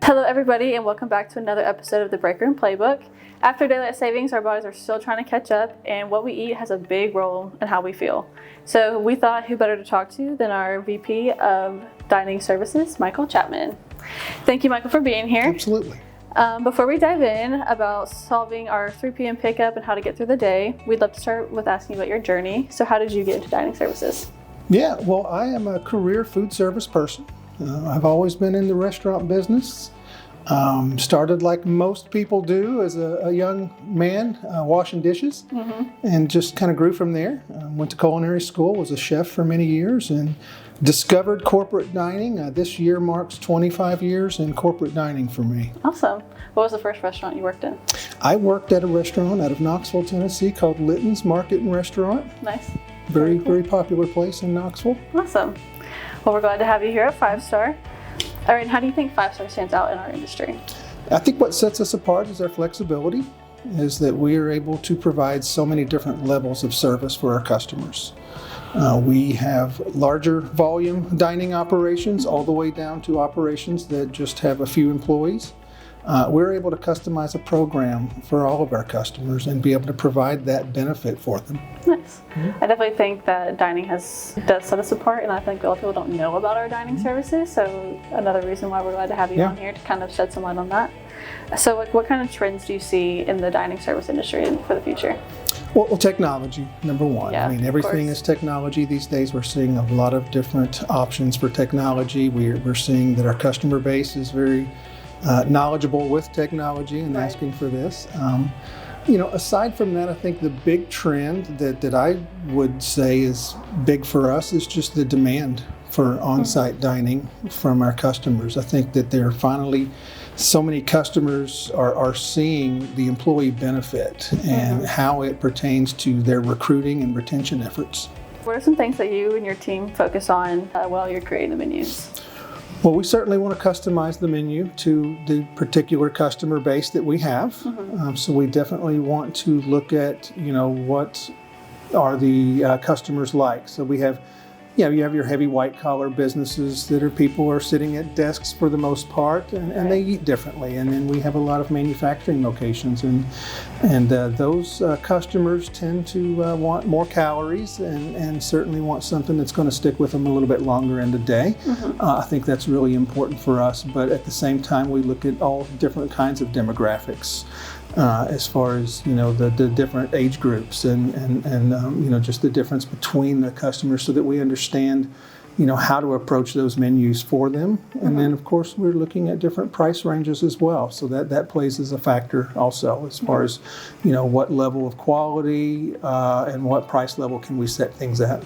Hello everybody, and welcome back to another episode of the Break Room Playbook. After daylight savings, our bodies are still trying to catch up, and what we eat has a big role in how we feel. So we thought who better to talk to than our VP of Dining Services, Michael Chapman. Thank you, Michael, for being here. Absolutely. Before we dive in about solving our 3 p.m. pickup and how to get through the day, we'd love to start with asking about your journey. So how did you get into dining services? Yeah, well, I am a career food service person. I've always been in the restaurant business. Started like most people do as a young man, washing dishes, and just kind of grew from there. Went to culinary school, was a chef for many years, and discovered corporate dining. This year marks 25 years in corporate dining for me. Awesome. What was the first restaurant you worked in? I worked at a restaurant out of Knoxville, Tennessee called Litton's Market and Restaurant. Nice. Very, cool. very popular place in Knoxville. Awesome. Well, we're glad to have you here at 5-Star. All right, how do you think 5-Star stands out in our industry? I think what sets us apart is our flexibility, is that we are able to provide so many different levels of service for our customers. We have larger volume dining operations all the way down to operations that just have a few employees. We're able to customize a program for all of our customers and be able to provide that benefit for them. Nice. I definitely think that dining does set us apart, and I think a lot of people don't know about our dining services, so another reason why we're glad to have you on here to kind of shed some light on that. So what kind of trends do you see in the dining service industry for the future? Well, technology, number one. Yeah, I mean, everything is technology these days. We're seeing a lot of different options for technology. We're seeing that our customer base is very knowledgeable with technology and asking for this. Aside from that, I think the big trend that I would say is big for us is just the demand for on-site dining from our customers. I think that they're finally, so many customers are seeing the employee benefit and how it pertains to their recruiting and retention efforts. What are some things that you and your team focus on while you're creating the menus? Well, we certainly want to customize the menu to the particular customer base that we have. So we definitely want to look at, what are the customers like. So we have, you have your heavy white collar businesses that are people are sitting at desks for the most part, and they eat differently. And then we have a lot of manufacturing locations, and those customers tend to want more calories and certainly want something that's going to stick with them a little bit longer in the day. I think that's really important for us, but at the same time we look at all different kinds of demographics. As far as the different age groups and just the difference between the customers, so that we understand how to approach those menus for them. And then of course we're looking at different price ranges as well, so that plays as a factor also, as far as what level of quality and what price level can we set things at.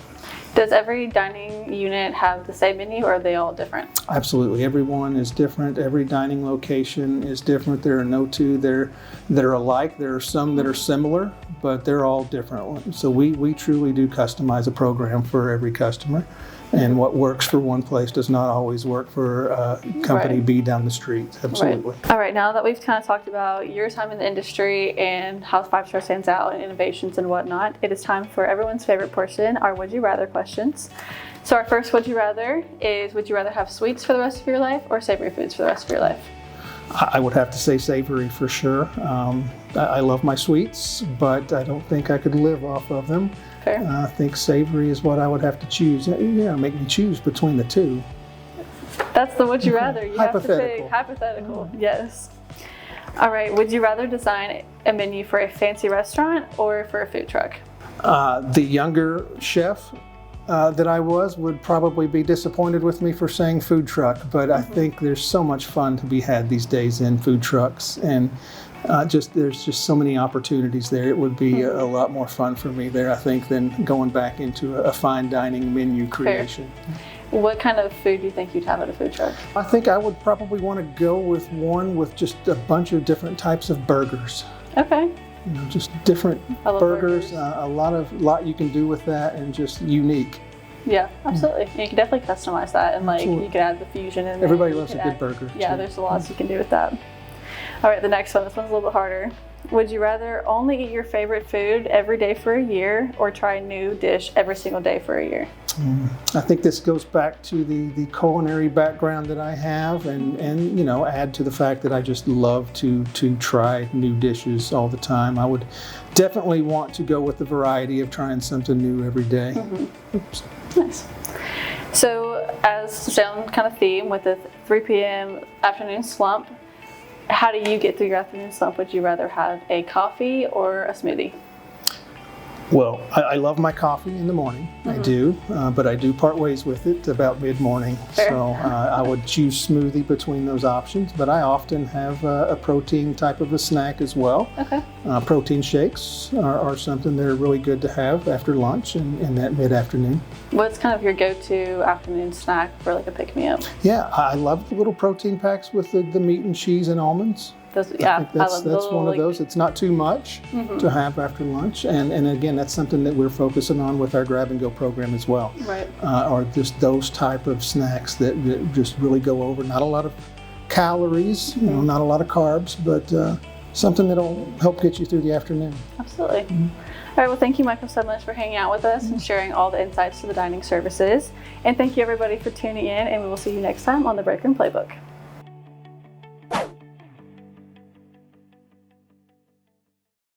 Does every dining unit have the same menu, or are they all different? Absolutely. Everyone is different. Every dining location is different. There are no two that are alike. There are some that are similar, but they're all different. So we truly do customize a program for every customer. And what works for one place does not always work for company B down the street. Absolutely. All right, now that we've kind of talked about your time in the industry and how 5-Star stands out and innovations and whatnot, it is time for everyone's favorite portion, our Would You Rather questions. So our first Would You Rather is, would you rather have sweets for the rest of your life or savory foods for the rest of your life? I would have to say savory for sure. I love my sweets, but I don't think I could live off of them. Fair. I think savory is what I would have to choose. Make me choose between the two. That's the Would You Rather. You have to Hypothetical. pick. Hypothetical. Yes. All right, would you rather design a menu for a fancy restaurant or for a food truck? The younger chef that I would probably be disappointed with me for saying food truck, but I think there's so much fun to be had these days in food trucks, and there's just so many opportunities there. It would be a lot more fun for me there, I think, than going back into a fine dining menu creation. Fair. What kind of food do you think you'd have at a food truck? I think I would probably want to go with one with just a bunch of different types of burgers. Okay. Just different burgers. Burgers. A lot you can do with that, and just unique. Yeah, absolutely. And you can definitely customize that, and you can add the fusion in there. Everybody loves a good burger. Yeah, there's lots you can do with that. All right, the next one. This one's a little bit harder. Would you rather only eat your favorite food every day for a year or try a new dish every single day for a year? I think this goes back to the culinary background that I have, and add to the fact that I just love to try new dishes all the time. I would definitely want to go with the variety of trying something new every day. Oops. Nice. So, as to stay on kind of theme with the 3 p.m. afternoon slump, how do you get through your afternoon slump? Would you rather have a coffee or a smoothie? Well, I love my coffee in the morning. I do, but I do part ways with it about mid-morning. Fair. So I would choose smoothie between those options, but I often have a protein type of a snack as well. Okay. Protein shakes are something that are really good to have after lunch and that mid-afternoon. What's kind of your go-to afternoon snack for like a pick-me-up? Yeah, I love the little protein packs with the meat and cheese and almonds. Yeah, I love that's one of those. It's not too much to have after lunch, and again, that's something that we're focusing on with our grab and go program as well. Right. Or just those type of snacks that just really go over. Not a lot of calories, not a lot of carbs, but something that'll help get you through the afternoon. Absolutely. All right, well, thank you, Michael, so much for hanging out with us and sharing all the insights to the dining services. And thank you, everybody, for tuning in, and we will see you next time on the Break Room Playbook.